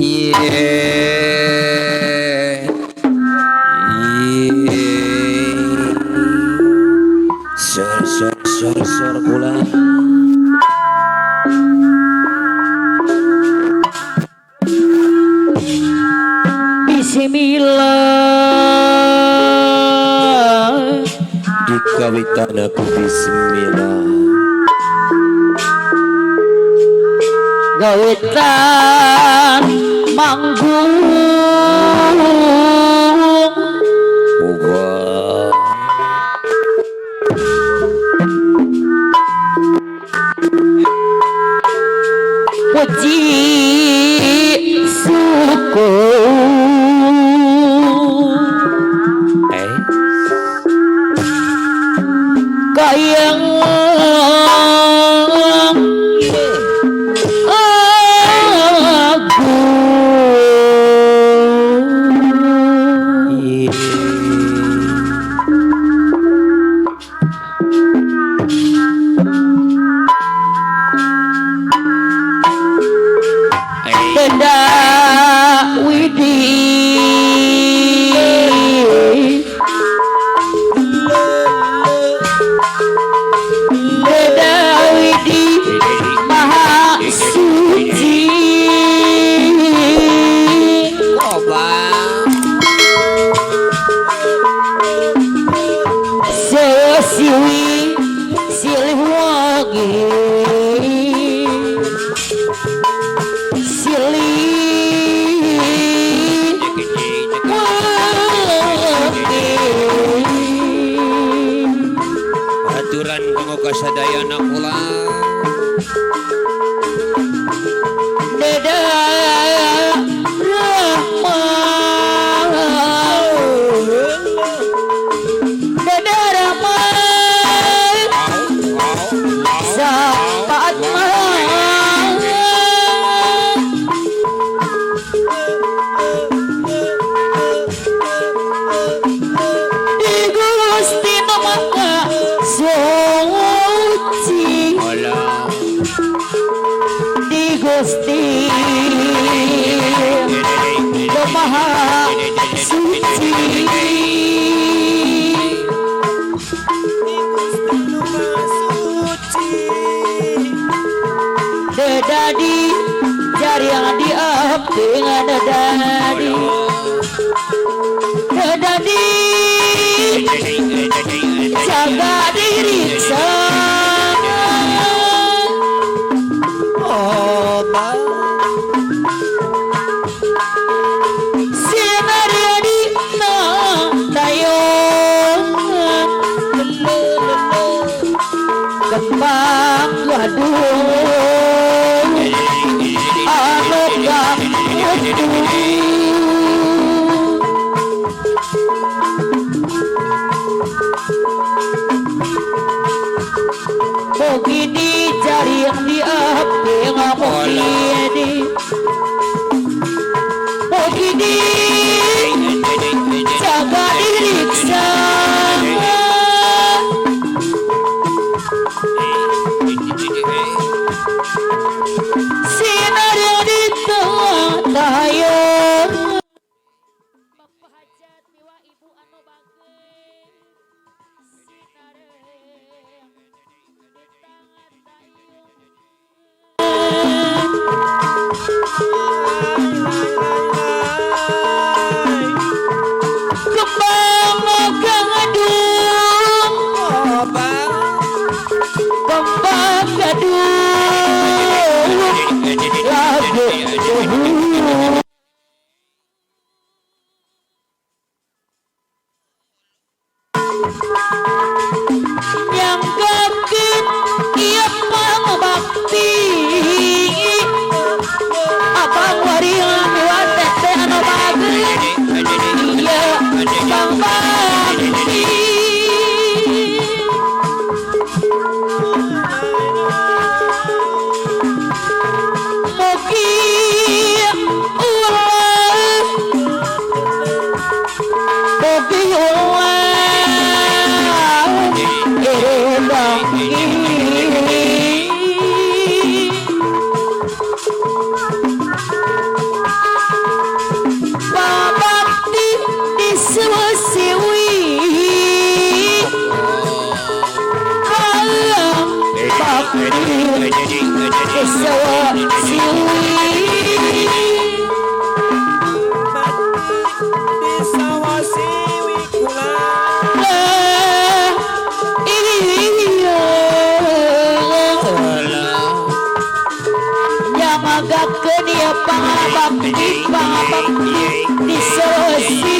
Yeah. Sor kula. Bismillah. Dikawitan aku bismillah. Gawitan manggung. Puji syukur kayang Dada Widih Dada Widih Maha Suci Sesiwi silih wangi aturan kanggo kasadayana kula Deda Rahman Deda Rahman Sapat Gusti Maha Suci Dedadi jari yang diabdi ngadadadi Dedadi jaga diri kembang waduh anu ganggu begini cari yang diapi ngapokini begini jaga diriksa sinar di tayang Bapak hajat miwa ibu anu bageus sinar di tangan tayang pangabakti di selosi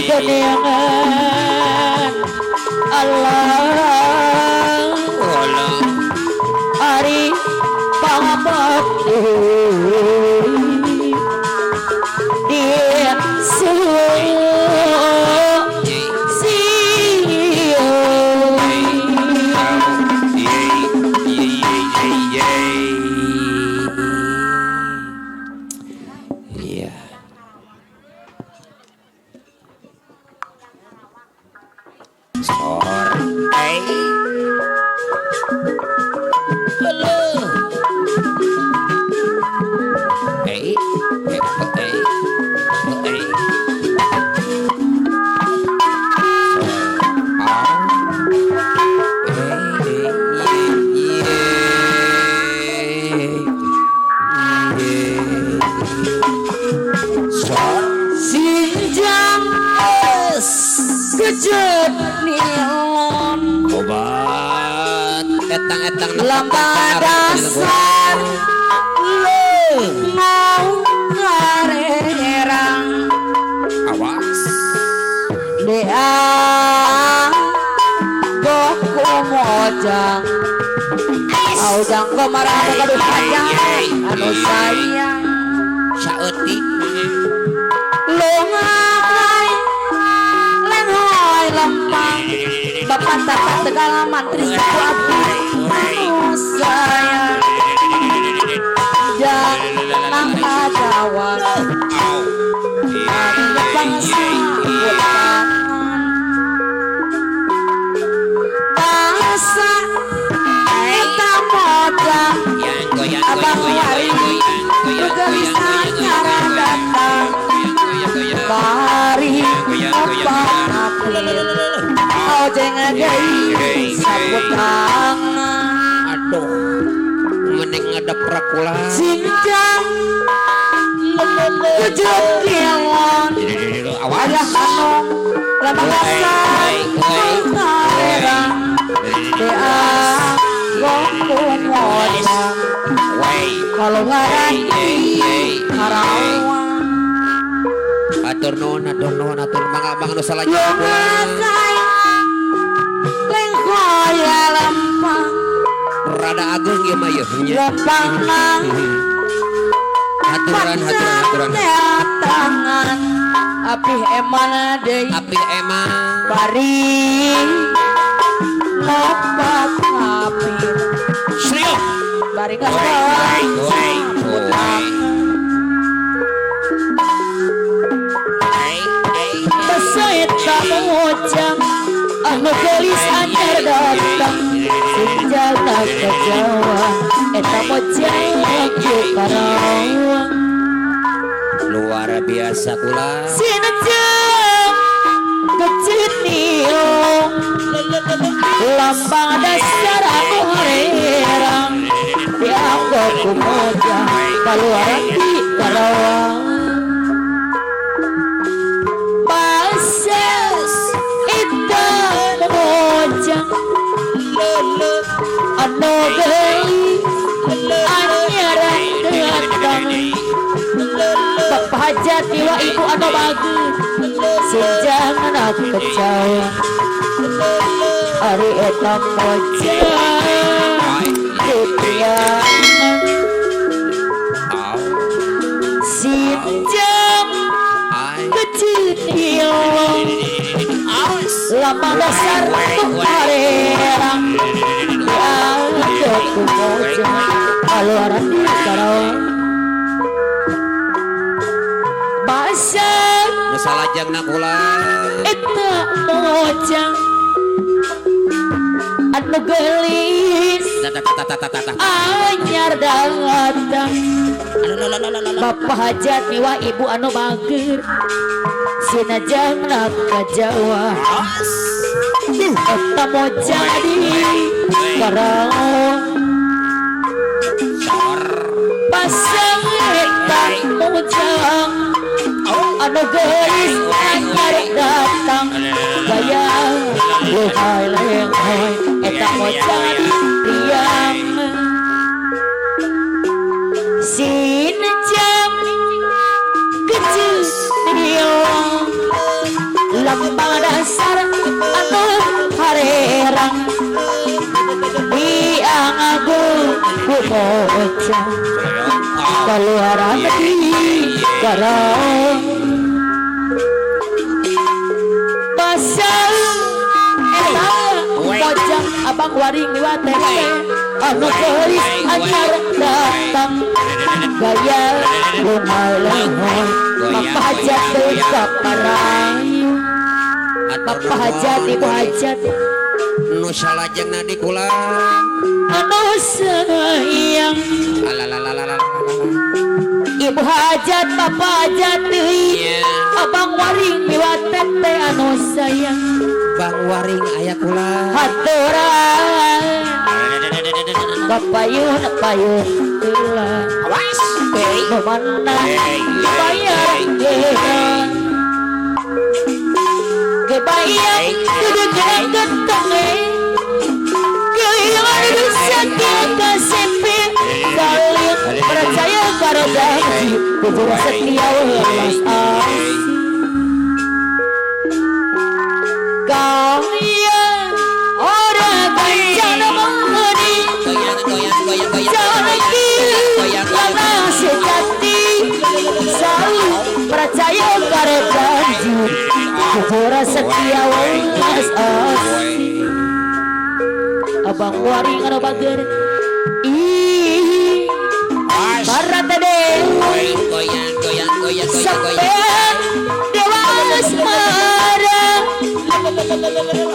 gedeangan Allah Ari pangabakti di obat etang-etang lamba dasar mau ngarerang awas dia goku mojang audang kemarah gaduh panjang anu sayang saeutik lungai lenghoi lempang bapak dapat segala mantri ku abdi anu sayang jangan kacauan ada bangsa tangan bangsa eta modal abang wari kegelisahan nyara datang bari opat apil ojeng deui sabut tangan aduh mending ngadep rakula sinjang kujuk kiawan ayah anong lama dasar mengarerang dea goku modang kalau ngaranti karawang atur nuhun mangga nu salajeng lungasai lengkoya lempang rada agung ieu mah yeuh lempang nang haturan tangan api emana deui api emang bari ngopak api serius bari ngasih Besoit kamu ujang anu gelis anyar datang sinjana ke Jawa eta mojang ku karawang luar biasa kula sinajeng kecit niung lambang dasar aku herang dianggap ku mojang kaluaran di karawang anu geuli anyar datang bapak hajat jiwa ibu anu bagus sinjangan aku kecewa ari eta mojang titiangan sinjang keciniong lama dasar ku harerang aku mojang kaluaran di Karawang basa nu salajengna kula eta mojang anu gelis anyar datang bapak hajat jiwa ibu anu mager sinajangna ka Jawa eta mojang di Karawang pasang eta mojang anu gelis anyar datang gaya lehai lehai eta mojang tiang sinjang lambang dasar anu harerang biang agung kumoca keluar negeri garang basal eta pojang abang waring liwat teh anu geulis anyar datang gaya lumalenghoi Bapak hajat deui ka parayu Bapak hajat ibu hajat nu salajengna di kula anu sayang ibu hajat bapak hajat deui abang waring liwat teh anu sayang Bang Waring aya kula haturan bapayun payun kula awas teh mana bayar kebayang duduk genteng kehilangan bisa kita sempit saling percaya pada janji bubur setia welas asih kaya orang bencana menghuni jalan lana sejati selalu percaya pada janji bubur setia welas asih abang waring anu bager ih barat deh sampean dewas marah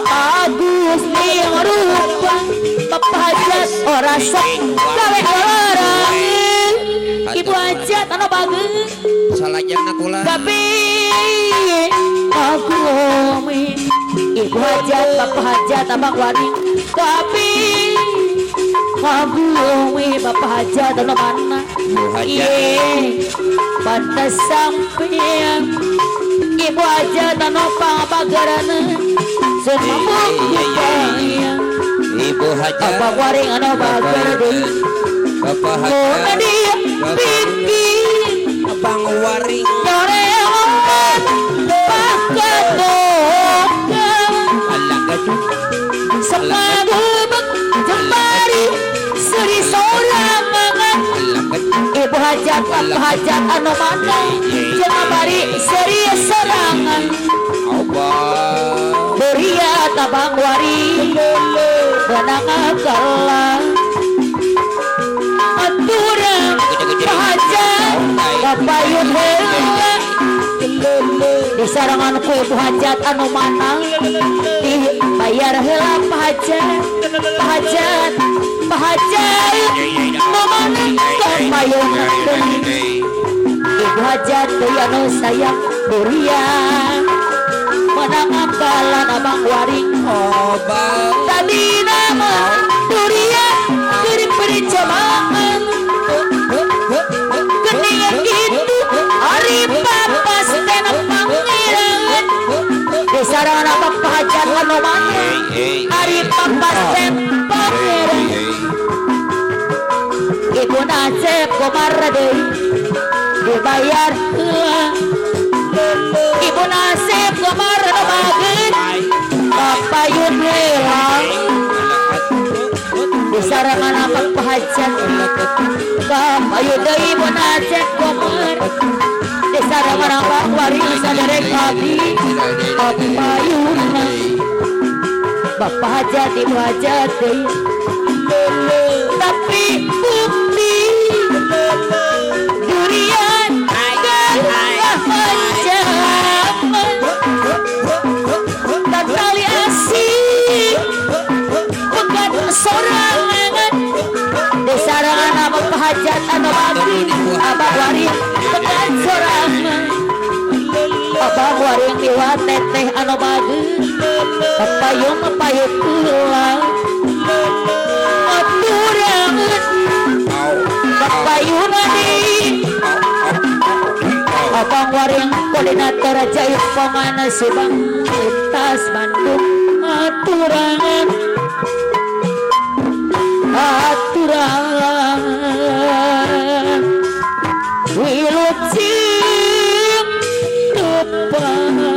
Agus ning rupa bapak hajat ora sok gawe orang ibu hajat anu bager salajengna kula tapi aku ibu hajat bapak hajat abang waring tapi ngagumi bapak hajat anu mana iye pada sampean ibu hajat anu pangabagarana semampu bayang ibu hajat abang waring anu bagar deui bapak mun hajat dia pikir Bang Waring nyorewan pakatoka Allah gaduh semabubek jembari seri sorangan ibu hajat bapak hajat anu mana jembari seri sorangan Allah beria tabang wari benang kalah aturan hajat kapayun heula di sarangan ku ibu hajat anu mana dibayar heula pahajat mamana kapayun ibu hajat deui anu sayang durian menang ambalan abang waring obang tadi nama durian kirim perjalanan keningan gitu hari papas dan pangeran di sarangan apa pahajat anu mana hari papas dan pangeran ibu nasib komar deui dibayar ibu nasib komar anu bageun kapayun helang di sarangan apa pahajat kapayun deui ibu nasib komar di sarangan apa waring saderek abi kapayun bapak hajat ibu hajat deui tapi bukti durian gagah ancaman dan tali asih bukan sorangan di sarangan apa pahajat anu bagus abang waring bukan sorangan abang waring liwat teteh anu bagus papayun pulang aturangan papayun abang waring koordinator jahit pemana subang lintas Bandung aturangan wilucing depan